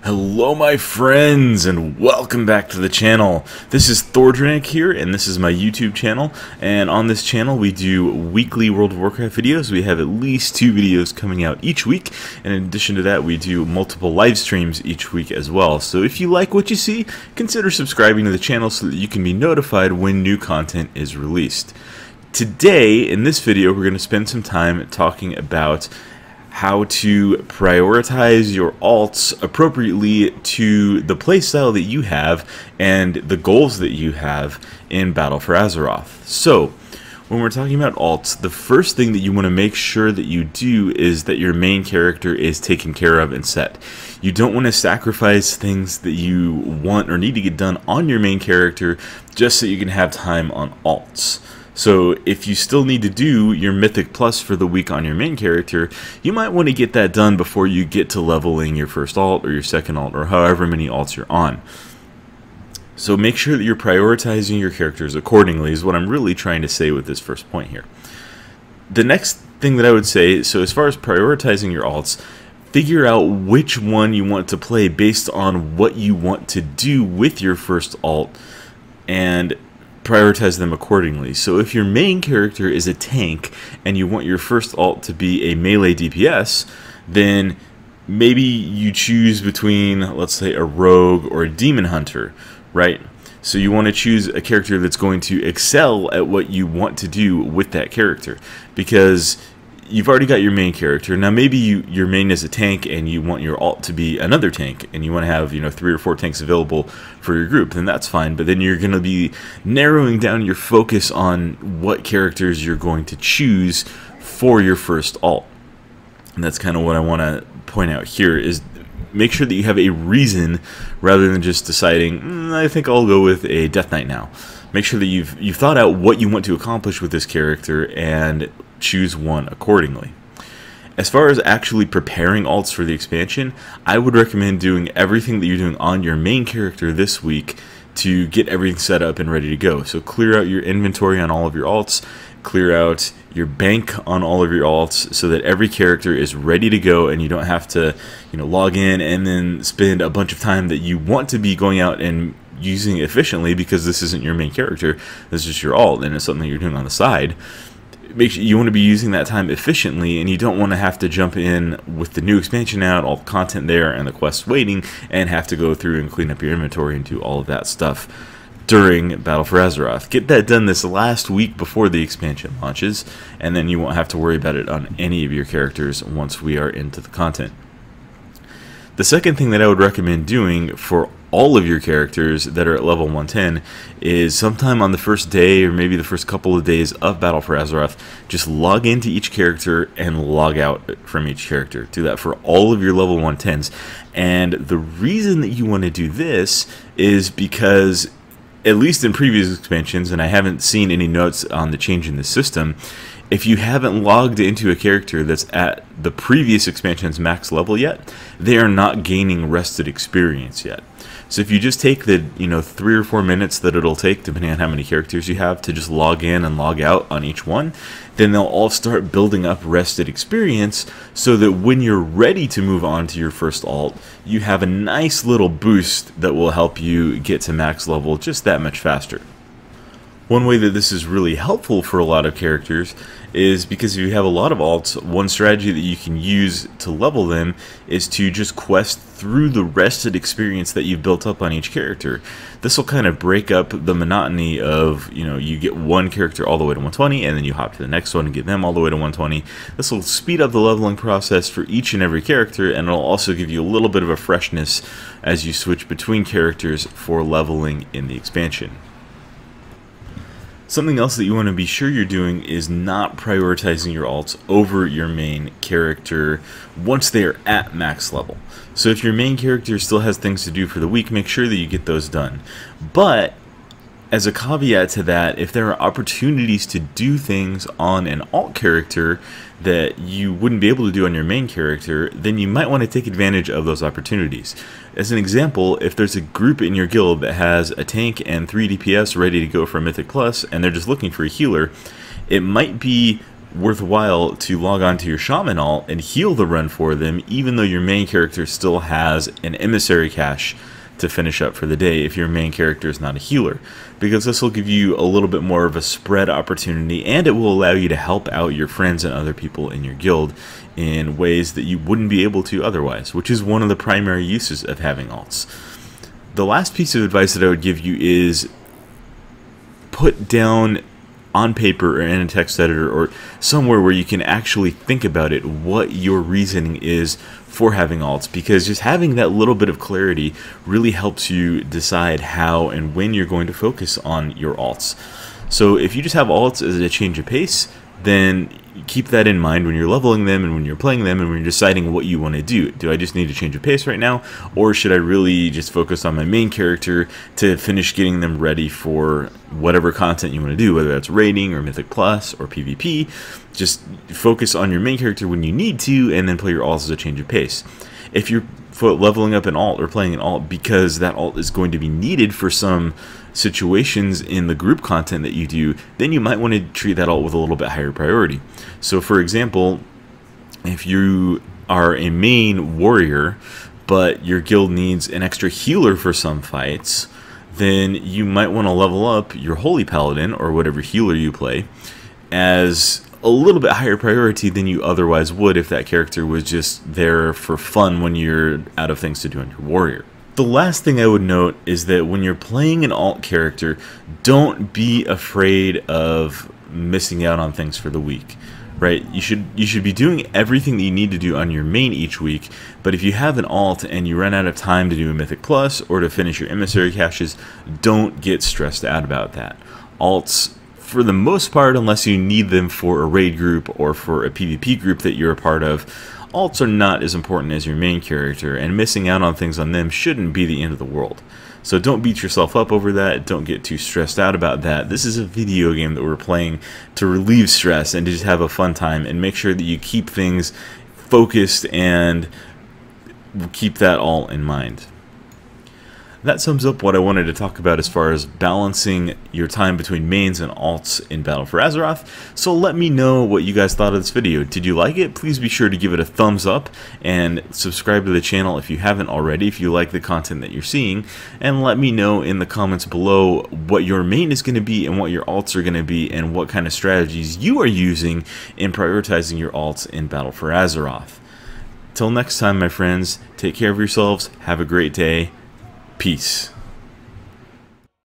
Hello my friends and welcome back to the channel. This is Thordrenic here and this is my YouTube channel, and on this channel we do weekly World of Warcraft videos. We have at least 2 videos coming out each week, and in addition to that we do multiple live streams each week as well. So if you like what you see, consider subscribing to the channel so that you can be notified when new content is released. Today in this video we're going to spend some time talking about how to prioritize your alts appropriately to the playstyle that you have and the goals that you have in Battle for Azeroth. So, when we're talking about alts, the first thing that you want to make sure that you do is that your main character is taken care of and set. You don't want to sacrifice things that you want or need to get done on your main character just so you can have time on alts. So if you still need to do your Mythic Plus for the week on your main character, you might want to get that done before you get to leveling your first alt or your second alt or however many alts you're on. So make sure that you're prioritizing your characters accordingly is what I'm really trying to say with this first point here. The next thing that I would say, so as far as prioritizing your alts, figure out which one you want to play based on what you want to do with your first alt and prioritize them accordingly. So if your main character is a tank and you want your first alt to be a melee DPS, then maybe you choose between, let's say, a rogue or a demon hunter, right? So you want to choose a character that's going to excel at what you want to do with that character, because you've already got your main character. Now maybe your main is a tank and you want your alt to be another tank and you want to have 3 or 4 tanks available for your group, then that's fine. But then you're going to be narrowing down your focus on what characters you're going to choose for your first alt. And that's kind of what I want to point out here, is make sure that you have a reason rather than just deciding, I think I'll go with a Death Knight now. Make sure that you've thought out what you want to accomplish with this character and choose one accordingly. As far as actually preparing alts for the expansion, I would recommend doing everything that you're doing on your main character this week to get everything set up and ready to go. So clear out your inventory on all of your alts, clear out your bank on all of your alts so that every character is ready to go and you don't have to log in and then spend a bunch of time that you want to be going out and using efficiently, because this isn't your main character, this is just your alt and it's something you're doing on the side. Make sure you want to be using that time efficiently, and you don't want to have to jump in with the new expansion out, all the content there and the quests waiting, and have to go through and clean up your inventory and do all of that stuff during Battle for Azeroth. Get that done this last week before the expansion launches, and then you won't have to worry about it on any of your characters once we are into the content. The second thing that I would recommend doing for all of your characters that are at level 110 is sometime on the first day or maybe the first couple of days of Battle for Azeroth, just log into each character and log out from each character. Do that for all of your level 110s. And the reason that you want to do this is because, at least in previous expansions, and I haven't seen any notes on the change in the system, if you haven't logged into a character that's at the previous expansion's max level yet, they are not gaining rested experience yet. So if you just take the 3 or 4 minutes that it'll take, depending on how many characters you have, to just log in and log out on each one, then they'll all start building up rested experience so that when you're ready to move on to your first alt, you have a nice little boost that will help you get to max level just that much faster. One way that this is really helpful for a lot of characters is because if you have a lot of alts, one strategy that you can use to level them is to just quest through the rested experience that you've built up on each character. This will kind of break up the monotony of, you get one character all the way to 120 and then you hop to the next one and get them all the way to 120. This will speed up the leveling process for each and every character, and it'll also give you a little bit of a freshness as you switch between characters for leveling in the expansion. Something else that you want to be sure you're doing is not prioritizing your alts over your main character once they are at max level. So if your main character still has things to do for the week, make sure that you get those done. But as a caveat to that, if there are opportunities to do things on an alt character that you wouldn't be able to do on your main character, then you might want to take advantage of those opportunities. As an example, if there's a group in your guild that has a tank and 3 DPS ready to go for a Mythic Plus, and they're just looking for a healer, it might be worthwhile to log on to your Shaman alt and heal the run for them, even though your main character still has an emissary cache to finish up for the day if your main character is not a healer, because this will give you a little bit more of a spread opportunity, and it will allow you to help out your friends and other people in your guild in ways that you wouldn't be able to otherwise, which is one of the primary uses of having alts. The last piece of advice that I would give you is put down on paper or in a text editor or somewhere where you can actually think about it what your reasoning is for having alts, because just having that little bit of clarity really helps you decide how and when you're going to focus on your alts. So if you just have alts as a change of pace, then keep that in mind when you're leveling them and when you're playing them and when you're deciding what you want to do. Do I just need to change of pace right now, or should I really just focus on my main character to finish getting them ready for whatever content you want to do, whether that's raiding or Mythic Plus or PvP? Just focus on your main character when you need to, and then play your alts as a change of pace. If you're leveling up an alt or playing an alt because that alt is going to be needed for some situations in the group content that you do, then you might want to treat that alt with a little bit higher priority. So for example, if you are a main warrior but your guild needs an extra healer for some fights, then you might want to level up your holy paladin or whatever healer you play as a little bit higher priority than you otherwise would if that character was just there for fun when you're out of things to do on your warrior. The last thing I would note is that when you're playing an alt character, don't be afraid of missing out on things for the week, right? You should be doing everything that you need to do on your main each week, but if you have an alt and you run out of time to do a Mythic Plus or to finish your emissary caches, don't get stressed out about that. Alts, for the most part, unless you need them for a raid group or for a PvP group that you're a part of, alts are not as important as your main character, and missing out on things on them shouldn't be the end of the world. So don't beat yourself up over that, don't get too stressed out about that. This is a video game that we're playing to relieve stress and to just have a fun time, and make sure that you keep things focused and keep that all in mind. That sums up what I wanted to talk about as far as balancing your time between mains and alts in Battle for Azeroth. So let me know what you guys thought of this video. Did you like it? Please be sure to give it a thumbs up and subscribe to the channel if you haven't already, if you like the content that you're seeing. And let me know in the comments below what your main is going to be and what your alts are going to be, and what kind of strategies you are using in prioritizing your alts in Battle for Azeroth. Till next time, my friends, take care of yourselves, have a great day. Peace.